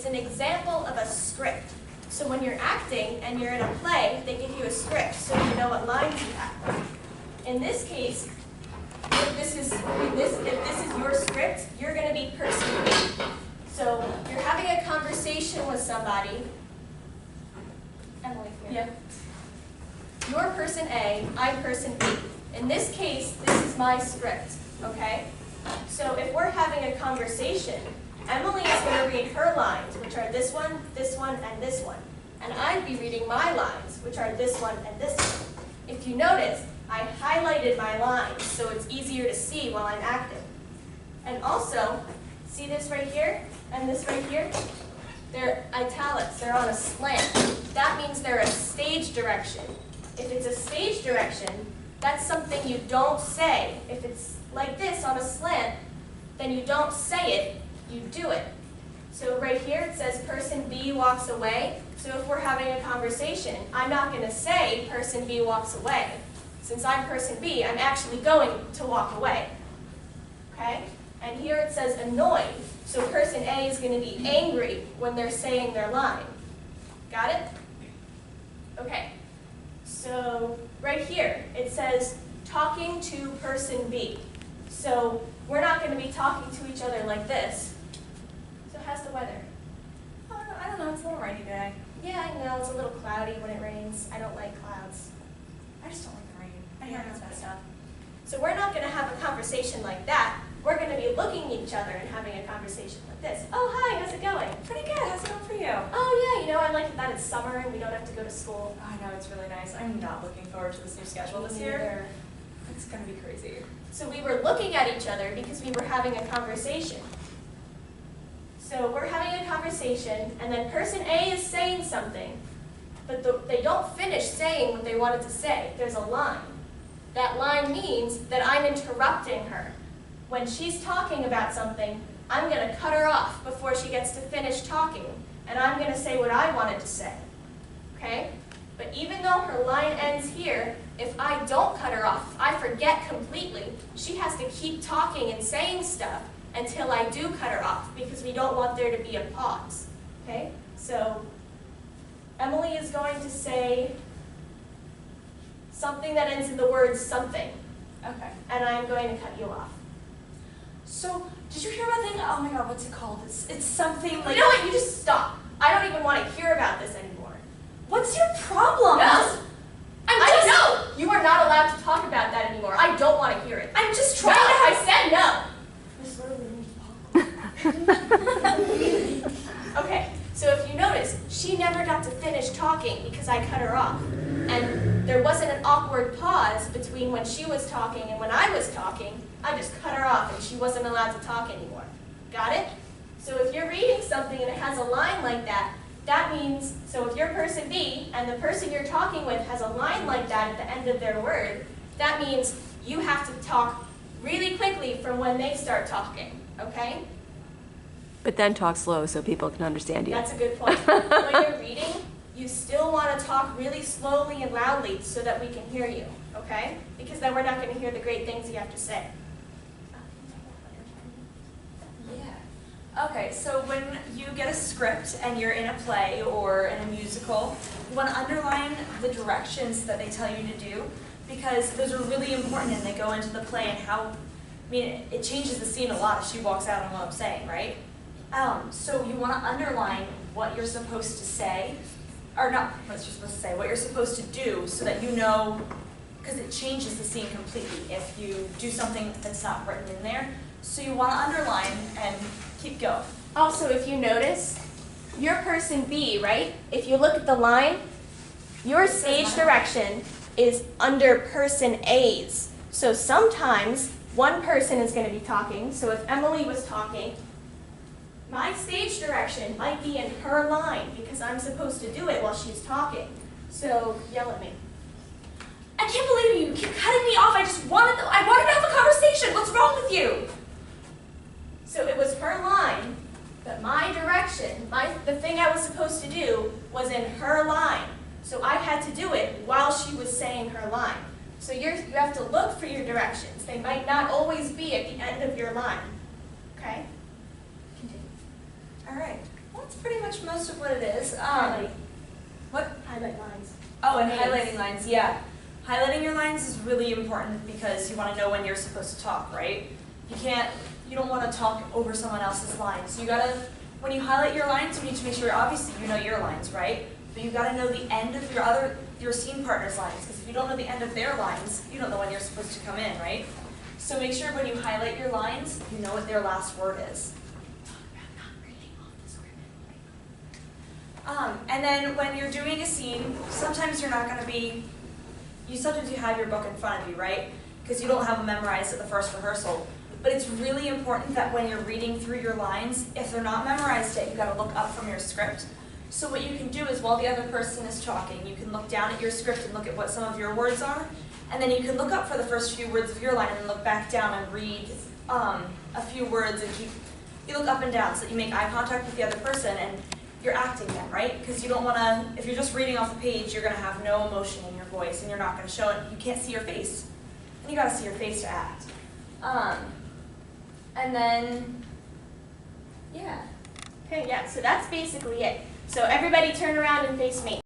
It's an example of a script. So when you're acting and you're in a play, they give you a script so you know what lines you have. In this case, if this is your script, you're going to be person B. So you're having a conversation with somebody. Emily, here. Yep. You're person A, I'm person B. In this case, this is my script, okay? So if we're having a conversation, Emily is going to read her lines, which are this one, and this one. And I'd be reading my lines, which are this one and this one. If you notice, I highlighted my lines, so it's easier to see while I'm acting. And also, see this right here and this right here? They're italics, they're on a slant. That means they're a stage direction. If it's a stage direction, that's something you don't say. If it's like this on a slant, then you don't say it, you do it. So right here it says person B walks away. So if we're having a conversation, I'm not going to say person B walks away. Since I'm person B, I'm actually going to walk away. Okay? And here it says annoyed. So person A is going to be angry when they're saying their line. Got it? Okay. So right here, it says talking to person B. So we're not going to be talking to each other like this. So how's the weather? Oh, I don't know, it's a little rainy today. Yeah, I know, it's a little cloudy when it rains. I don't like clouds. I just don't like the rain. I hear it's messed up. So we're not going to have a conversation like that. We're going to be looking at each other and having a conversation like this. Oh, hi, how's it going? Pretty good, how's it going for you? Oh, yeah, you know, I like that it's summer and we don't have to go to school. Oh, I know, it's really nice. I'm not looking forward to this new schedule this year. It's going to be crazy. So we were looking at each other because we were having a conversation. So we're having a conversation, and then person A is saying something, but they don't finish saying what they wanted to say. There's a line. That line means that I'm interrupting her. When she's talking about something, I'm going to cut her off before she gets to finish talking, and I'm going to say what I wanted to say. Okay? But even though her line ends here, if I don't cut her off, if I forget completely, she has to keep talking and saying stuff until I do cut her off, because we don't want there to be a pause. Okay? So Emily is going to say something that ends in the word something. Okay. And I'm going to cut you off. So, did you hear about the thing? Oh my god, what's it called? It's something like... You know what? You just stop. I don't even want to hear about this anymore. What's your problem? No! I know! You are not allowed to talk about that anymore. I don't want to hear it. I'm just No, trying to... I said no! Okay, so if you notice, she never got to finish talking because I cut her off. And there wasn't an awkward pause between when she was talking and when I was talking. I just cut her off and she wasn't allowed to talk anymore. Got it? So if you're reading something and it has a line like that, that means, so if you're person B and the person you're talking with has a line like that at the end of their word, that means you have to talk really quickly from when they start talking, okay? But then talk slow so people can understand you. That's a good point. When you're reading, you still want to talk really slowly and loudly so that we can hear you, okay? Because then we're not going to hear the great things you have to say. Yeah. Okay, so when you get a script and you're in a play or in a musical, you want to underline the directions that they tell you to do, because those are really important and they go into the play and how, I mean, it changes the scene a lot if she walks out on what I'm saying, right? So you want to underline what you're supposed to say, or not what you're supposed to say, what you're supposed to do so that you know, because it changes the scene completely if you do something that's not written in there. So you want to underline and keep going. Also, if you notice, you're person B, right? If you look at the line, your stage direction is under person A's. So sometimes one person is going to be talking. So if Emily was talking, my stage direction might be in her line because I'm supposed to do it while she's talking. So yell at me. I can't believe you. You keep cutting me off. I wanted to have a conversation. What's wrong with you? So it was her line, but my direction, the thing I was supposed to do was in her line. So I had to do it while she was saying her line. So you have to look for your directions. They might not always be at the end of your line. Okay? All right. Well, that's pretty much most of what it is. Highlight. What? Highlight lines. Oh, and Names. highlighting lines, yeah. Highlighting your lines is really important because you want to know when you're supposed to talk, right? You don't want to talk over someone else's lines. You gotta, when you highlight your lines, you need to make sure, obviously, you know your lines, right? But you gotta know the end of your scene partner's lines, because if you don't know the end of their lines, you don't know when you're supposed to come in, right? So make sure when you highlight your lines, you know what their last word is. And then when you're doing a scene, sometimes you're not gonna be, sometimes you have your book in front of you, right? Because you don't have them memorized at the first rehearsal. But it's really important that when you're reading through your lines, if they're not memorized yet, you gotta look up from your script. So what you can do is while the other person is talking, you can look down at your script and look at what some of your words are, and then you can look up for the first few words of your line and then look back down and read a few words, and you look up and down so that you make eye contact with the other person and you're acting then, right? Because you don't wanna, if you're just reading off the page, you're gonna have no emotion in your voice and you're not gonna show it, you can't see your face. And you gotta see your face to act. And then, yeah. Okay, yeah, so that's basically it. So everybody turn around and face me.